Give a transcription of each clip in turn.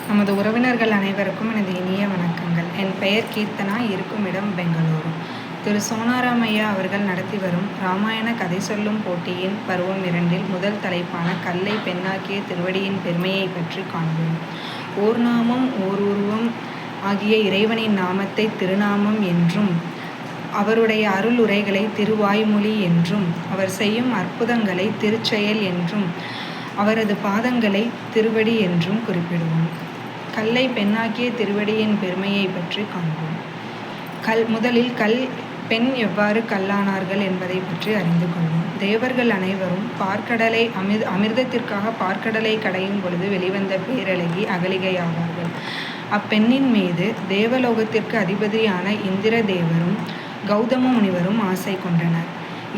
நமது உறவினர்கள் அனைவருக்கும் எனது இனிய வணக்கங்கள். என் பெயர் கீர்த்தனா. இருக்கும் இடம் பெங்களூரு. திரு சோனாராமையா அவர்கள் நடத்தி வரும் இராமாயண கதை சொல்லும் போட்டியின் பருவம் 2 முதல் தலைப்பான கல்லை பெண்ணாக்கிய திருவடியின் பெருமையை பற்றி காண்போம். ஓர் நாமம் ஓர் உருவம் ஆகிய இறைவனின் நாமத்தை திருநாமம் என்றும், அவருடைய அருள் உரைகளை திருவாய்மொழி என்றும், அவர் செய்யும் அற்புதங்களை திருச்செயல் என்றும், அவரது பாதங்களை திருவடி என்றும் குறிப்பிடுவோம். கல்லை பெண்ணாக்கிய திருவடியின் பெருமையை பற்றி காண்போம். முதலில் பெண் எவ்வாறு கல்லானார்கள் என்பதை பற்றி அறிந்து கொள்வோம். தேவர்கள் அனைவரும் பார்க்கடலை அமிர்தத்திற்காக பார்க்கடலை கடையும் பொழுது வெளிவந்த பேரழகி அகலிகை ஆவார்கள். அப்பெண்ணின் மீது தேவலோகத்திற்கு அதிபதியான இந்திர தேவரும் கௌதம முனிவரும் ஆசை கொண்டனர்.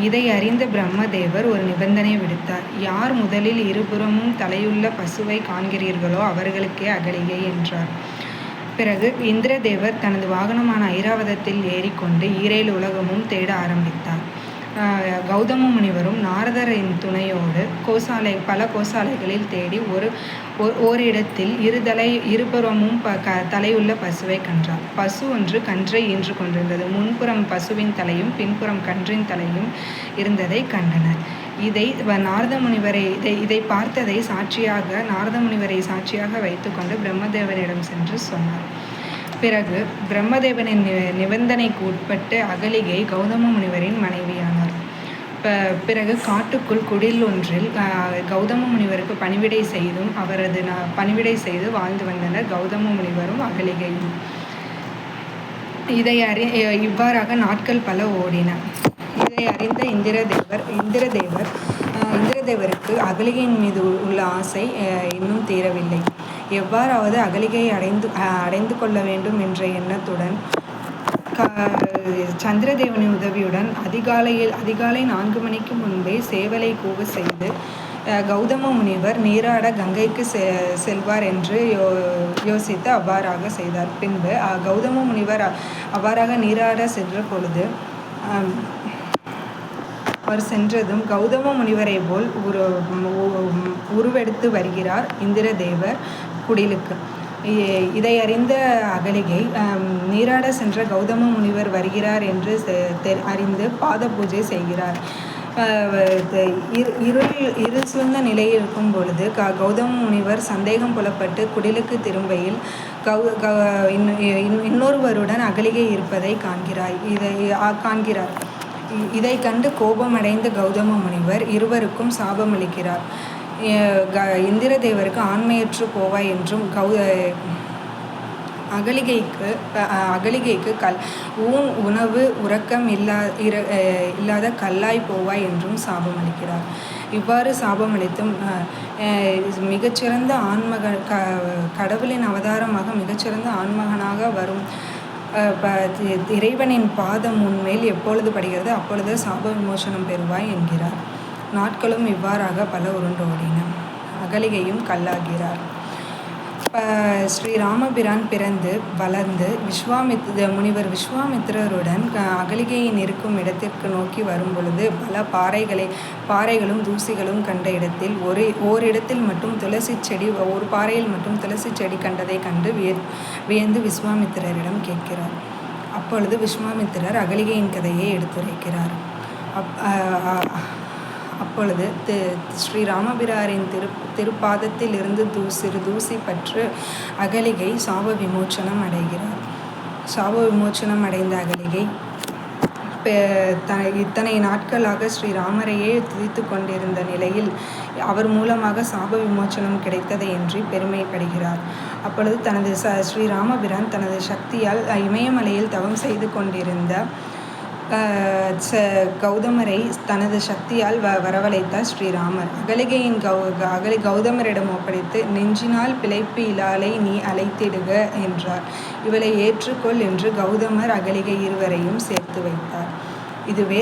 இதை அறிந்த பிரம்மதேவர் ஒரு நிபந்தனை விடுத்தார். யார் முதலில் இருபுறமும் தலையுள்ள பசுவை காண்கிறீர்களோ அவர்களுக்கே அகலிகை என்றார். பிறகு இந்திரதேவர் தனது வாகனமான ஐராவதத்தில் ஏறிக்கொண்டு ஈரேழு உலகமும் தேட ஆரம்பித்தார். கௌதம முனிவரும் நாரதரின் துணையோடு பல கோசாலைகளில் தேடி ஓரிடத்தில் இருபுறமும் தலையுள்ள பசுவை கண்டார். பசு ஒன்று கன்றை ஈன்று கொண்டிருந்தது. முன்புறம் பசுவின் தலையும் பின்புறம் கன்றின் தலையும் இருந்ததை கண்டனர். இதை பார்த்ததை நாரத முனிவரை சாட்சியாக வைத்துக்கொண்டு பிரம்மதேவனிடம் சென்று சொன்னார். பிறகு பிரம்மதேவனின் நிபந்தனைக்கு உட்பட்டு அகலிகை கௌதம முனிவரின் மனைவியானார். பிறகு காட்டுக்குள் குடில் ஒன்றில் கௌதம முனிவருக்கு பணிவிடை செய்தும் பணிவிடை செய்து வாழ்ந்து வந்தனர் கௌதம முனிவரும் அகலிகையும். இவ்வாறாக நாட்கள் பல ஓடின. இதை அறிந்த இந்திரதேவருக்கு அகலிகையின் மீது உள்ள ஆசை இன்னும் தீரவில்லை. எவ்வாறாவது அகலிகையை அடைந்து கொள்ள வேண்டும் என்ற எண்ணத்துடன் சந்திரதேவனின் உதவியுடன் அதிகாலை 4 மணிக்கு முன்பே சேவலை கூவ செய்து கௌதம முனிவர் நீராட கங்கைக்கு செல்வார் என்று யோசித்து அவ்வாறாக செய்தார். பின்பு கௌதம முனிவர் அவ்வாறாக நீராட சென்ற பொழுது அவர் சென்றதும் கௌதம முனிவரை போல் உருவெடுத்து வருகிறார் இந்திரதேவர் குடிலுக்கு. இதை அறிந்த அகலிகை நீராட சென்ற கௌதம முனிவர் வருகிறார் என்று அறிந்து பாத பூஜை செய்கிறார். இருள் சூழ்ந்த நிலையில் இருக்கும் பொழுது கௌதம முனிவர் சந்தேகம் புலப்பட்டு குடிலுக்கு திரும்பையில் இன்னொருவருடன் அகலிகை இருப்பதை காண்கிறார். இதை கண்டு கோபமடைந்த கௌதம முனிவர் இருவருக்கும் சாபமளிக்கிறார். இந்திரதேவருக்கு ஆண்மையற்று போவாய் என்றும் அகலிகைக்கு உணவு உறக்கம் இல்லாத கல்லாய் போவாய் என்றும் சாபமளிக்கிறார். இவ்வாறு சாபமளித்தும் மிகச்சிறந்த கடவுளின் அவதாரமாக மிகச்சிறந்த ஆண்மகனாக வரும் இறைவனின் பாதம் உன்மேல் எப்பொழுது படுகிறது அப்பொழுது சாப விமோசனம் பெறுவாய் என்கிறார். நாட்களும் இவ்வாறாக பல உருண்டோடின. அகலிகையும் கல்லாகிறார். ஸ்ரீராமபிரான் பிறந்து வளர்ந்து முனிவர் விஸ்வாமித்திரருடன் அகலிகையின் இருக்கும் இடத்திற்கு நோக்கி வரும் பொழுது பல பாறைகளும் தூசிகளும் கண்ட இடத்தில் ஓரிடத்தில் மட்டும் ஒரு பாறையில் மட்டும் துளசி செடி கண்டதை கண்டு வியந்து விஸ்வாமித்திரரிடம் கேட்கிறார். அப்பொழுது விஸ்வாமித்திரர் அகலிகையின் கதையை எடுத்துரைக்கிறார். அப்பொழுது ஸ்ரீராமபிராரின் திருப்பாதத்தில் இருந்து சிறு தூசி பற்று அகலிகை சாப விமோச்சனம் அடைகிறார். சாப விமோச்சனம் அடைந்த அகலிகை இத்தனை நாட்களாக ஸ்ரீராமரையே துதித்து கொண்டிருந்த நிலையில் அவர் மூலமாக சாப விமோச்சனம் கிடைத்ததை என்று பெருமைப்படுகிறார். அப்பொழுது ஸ்ரீராமபிரான் தனது சக்தியால் இமயமலையில் தவம் செய்து கொண்டிருந்த கௌதமரை தனது சக்தியால் வரவழைத்தார் ஸ்ரீராமர். கௌதமரிடம் ஒப்படைத்து நெஞ்சினால் பிழைப்பு இலாலை நீ அழைத்திடுக என்றார். இவளை ஏற்றுக்கொள் என்று கௌதமர் அகலிகை இருவரையும் சேர்த்து வைத்தார். இதுவே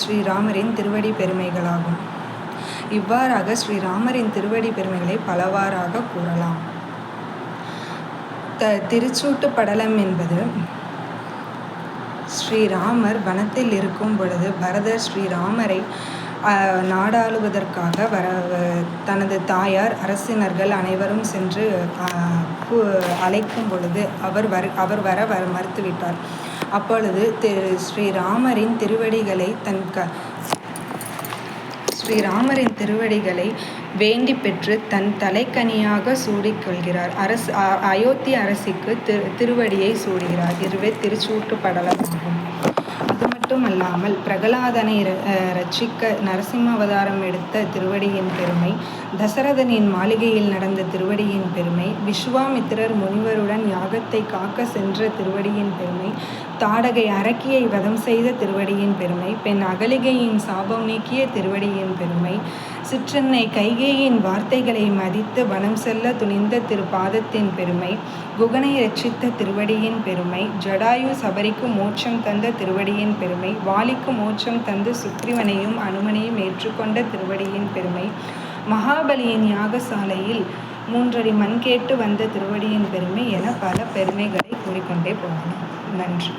ஸ்ரீராமரின் திருவடி பெருமைகளாகும். இவ்வாறாக ஸ்ரீராமரின் திருவடி பெருமைகளை பலவாறாக கூறலாம். திருச்சூட்டு படலம் என்பது ஸ்ரீராமர் வனத்தில் இருக்கும் பொழுது பரதர் ஸ்ரீராமரை நாடாளுவதற்காக தனது தாயார் அரசினர்கள் அனைவரும் சென்று அழைக்கும் பொழுது அவர் வர மறுத்துவிட்டார். அப்பொழுது ஸ்ரீராமரின் திருவடிகளை வேண்டி பெற்று தன் தலைக்கனியாக சூடிக்கொள்கிறார். அயோத்தி அரசிக்கு திருவடியை சூடுகிறார். இதுவே திருச்சூட்டு படலமாகும். அது மட்டுமல்லாமல் பிரகலாதனை ரட்சிக்க நரசிம்ம அவதாரம் எடுத்த திருவடியின் பெருமை, தசரதனின் மாளிகையில் நடந்த திருவடியின் பெருமை, விஸ்வாமித்திரர் முனிவருடன் யாகத்தை காக்க சென்ற திருவடியின் பெருமை, தாடகை அரக்கியை வதம் செய்த திருவடியின் பெருமை, பெண் அகலிகையின் சாபம் நீக்கிய திருவடியின் பெருமை, சிற்றன்னை கைகேயின் வார்த்தைகளை மதித்து வனம் செல்ல துணிந்த திருப்பாதத்தின் பெருமை, குகனை ரட்சித்த திருவடியின் பெருமை, ஜடாயு சபரிக்கு மோட்சம் தந்த திருவடியின் பெருமை, வாலிக்கு மோட்சம் தந்து சுக்ரீவனையும் அனுமனையும் ஏற்றுக்கொண்ட திருவடியின் பெருமை, மகாபலியின் யாகசாலையில் 3 அடி மண் கேட்டு வந்த திருவடியின் பெருமை என பல பெருமைகளை கூறிக்கொண்டே போகலாம். நன்றி.